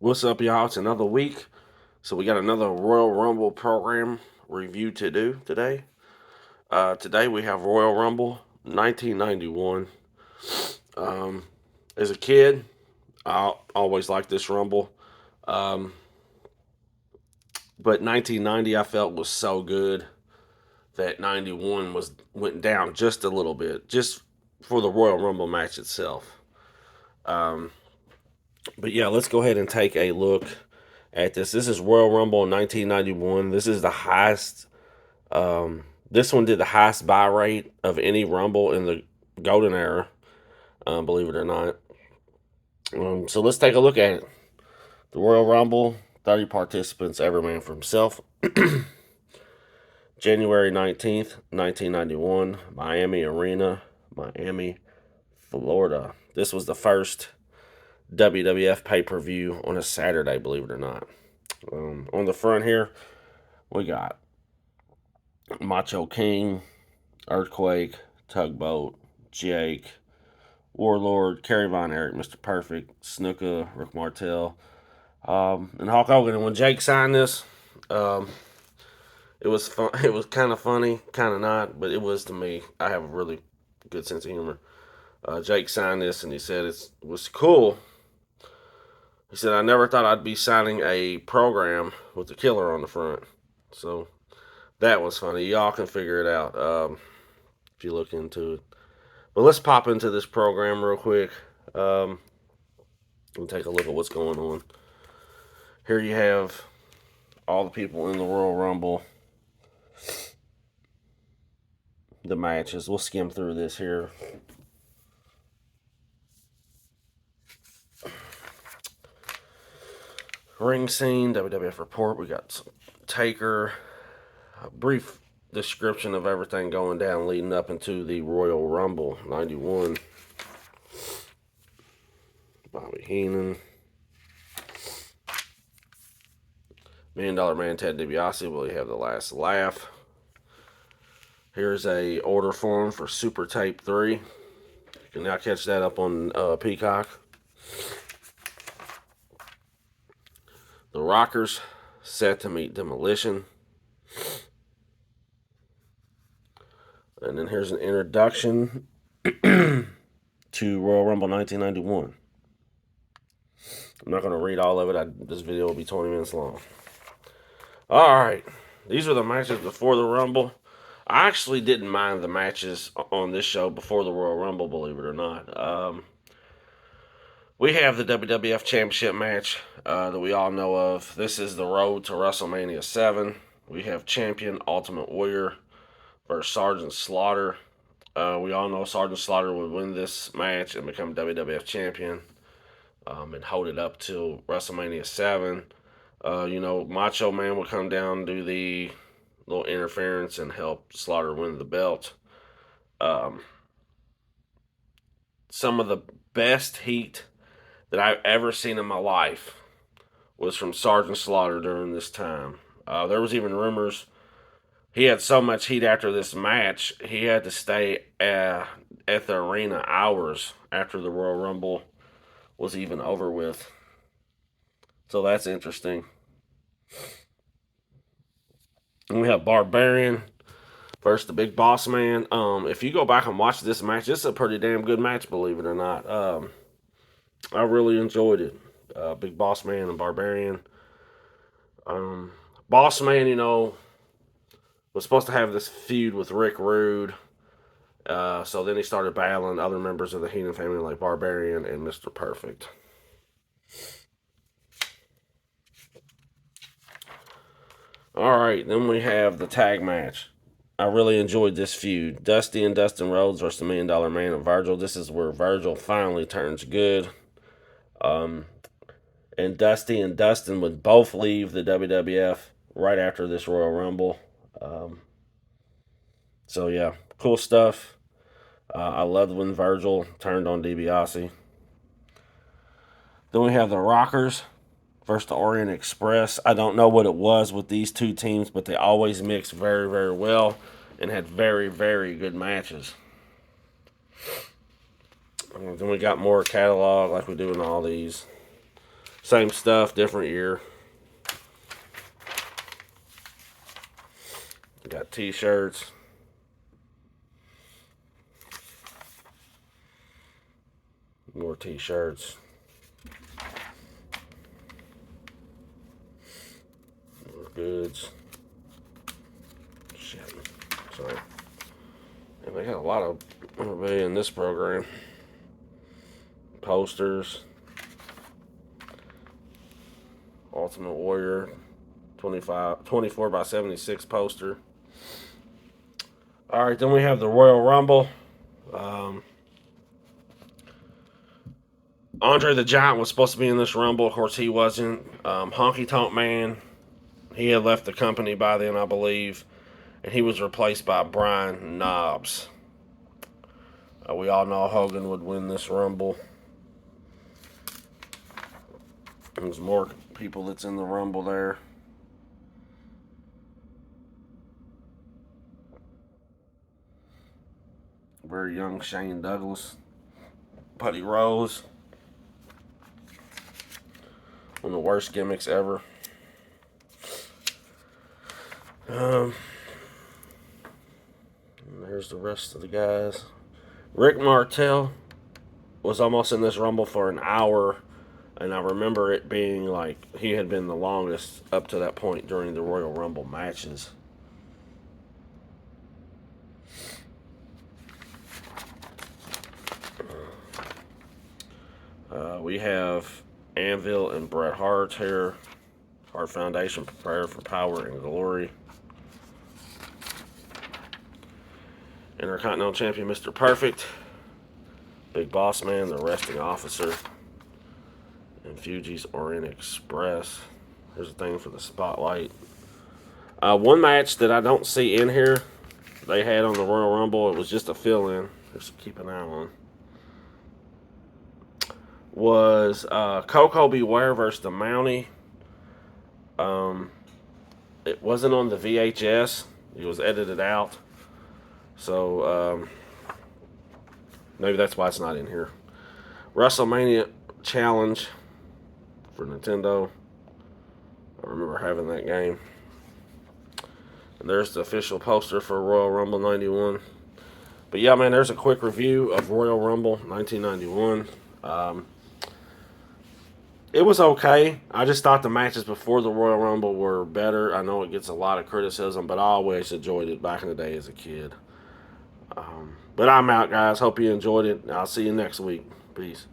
What's up, y'all? It's another week. So we got another Royal Rumble program review to do today. Today we have Royal Rumble 1991. Um, as a kid, I always liked this Rumble. Um, but 1990 I felt was so good that 91 went down just a little bit, just for the Royal Rumble match itself. Um, but yeah, let's go ahead and take a look at this. This is Royal Rumble in 1991. This is the highest. This one did the highest buy rate of any Rumble in the Golden Era, believe it or not. So let's take a look at it. The Royal Rumble, 30 participants, every man for himself. January 19th, 1991, Miami Arena, Miami, Florida. This was the first WWF pay-per-view on a Saturday, believe it or not. On the front here, we got Macho King, Earthquake, Tugboat, Jake, Warlord, Kerry Von Erich, Mr. Perfect, Snuka, Rick Martel, and Hulk Hogan. And when Jake signed this, it was fun. It was kind of funny, kind of not, but it was to me. I have a really good sense of humor. Jake signed this, and he said it was cool. He said, I never thought I'd be signing a program with the killer on the front. So that was funny. Y'all can figure it out if you look into it. But let's pop into this program real quick and take a look at what's going on. Here you have all the people in the Royal Rumble, the matches. We'll skim through this here. Ring scene, WWF report. We got Taker. A brief description of everything going down leading up into the Royal Rumble 91. Bobby Heenan. $1 Million Man Ted DiBiase, will he have the last laugh? Here's a order form for Super Tape 3. You can now catch that up on Peacock. The Rockers set to meet Demolition. And then here's an introduction to Royal Rumble 1991. I'm not going to read all of it. This video will be 20 minutes long. All right. These are the matches before the Rumble. I actually didn't mind the matches on this show before the Royal Rumble, believe it or not. We have the WWF Championship match that we all know of. This is the road to WrestleMania 7. We have Champion Ultimate Warrior versus Sergeant Slaughter. We all know Sergeant Slaughter would win this match and become WWF Champion and hold it up till WrestleMania 7. Macho Man would come down and do the little interference and help Slaughter win the belt. Some of the best heat that I've ever seen in my life was from Sergeant Slaughter during this time. There was even rumors he had so much heat after this match, he had to stay at the arena hours after the Royal Rumble was even over with. So that's interesting. And we have Barbarian versus the Big Boss Man. If you go back and watch this match, it's a pretty damn good match, believe it or not. I really enjoyed it. Big Boss Man and Barbarian. Boss Man, was supposed to have this feud with Rick Rude. So then he started battling other members of the Heenan family like Barbarian and Mr. Perfect. Alright, then we have the tag match. I really enjoyed this feud. Dusty and Dustin Rhodes versus the $1 Million Man and Virgil. This is where Virgil finally turns good. And Dusty and Dustin would both leave the WWF right after this Royal Rumble. So yeah, cool stuff. I loved when Virgil turned on DiBiase. Then we have the Rockers versus the Orient Express. I don't know what it was with these two teams, but they always mixed very, very well and had very, very good matches. Then we got more catalog like we do in all these. Same stuff, different year. Got t-shirts. More t-shirts. More goods. Shit. Sorry. And they got a lot of memorabilia in this program. Posters. Ultimate Warrior 24 by 76 poster. Alright, then we have the Royal Rumble. Andre the Giant was supposed to be in this Rumble. Of course, he wasn't. Honky Tonk Man, he had left the company by then, I believe. And he was replaced by Brian Knobbs. We all know Hogan would win this Rumble. There's more people that's in the Rumble there. Very young Shane Douglas. Buddy Rose. One of the worst gimmicks ever. There's the rest of the guys. Rick Martel was almost in this Rumble for an hour, and I remember it being like he had been the longest up to that point during the Royal Rumble matches. We have Anvil and Bret Hart here. Hart Foundation, prepare for power and glory. Intercontinental Champion Mr. Perfect. Big Boss Man, the Arresting Officer. And Fuji's Orient Express. Here's a thing for the spotlight. One match that I don't see in here, they had on the Royal Rumble, it was just a fill-in. Just keep an eye on. Was Coco Beware versus the Mountie. It wasn't on the VHS. It was edited out. So, maybe that's why it's not in here. WrestleMania Challenge for Nintendo. I remember having that game. And there's the official poster for Royal Rumble 91. But yeah, man, there's a quick review of Royal Rumble 1991. It was okay. I just thought the matches before the Royal Rumble were better. I know it gets a lot of criticism, but I always enjoyed it back in the day as a kid. But I'm out, guys. Hope you enjoyed it. I'll see you next week. Peace.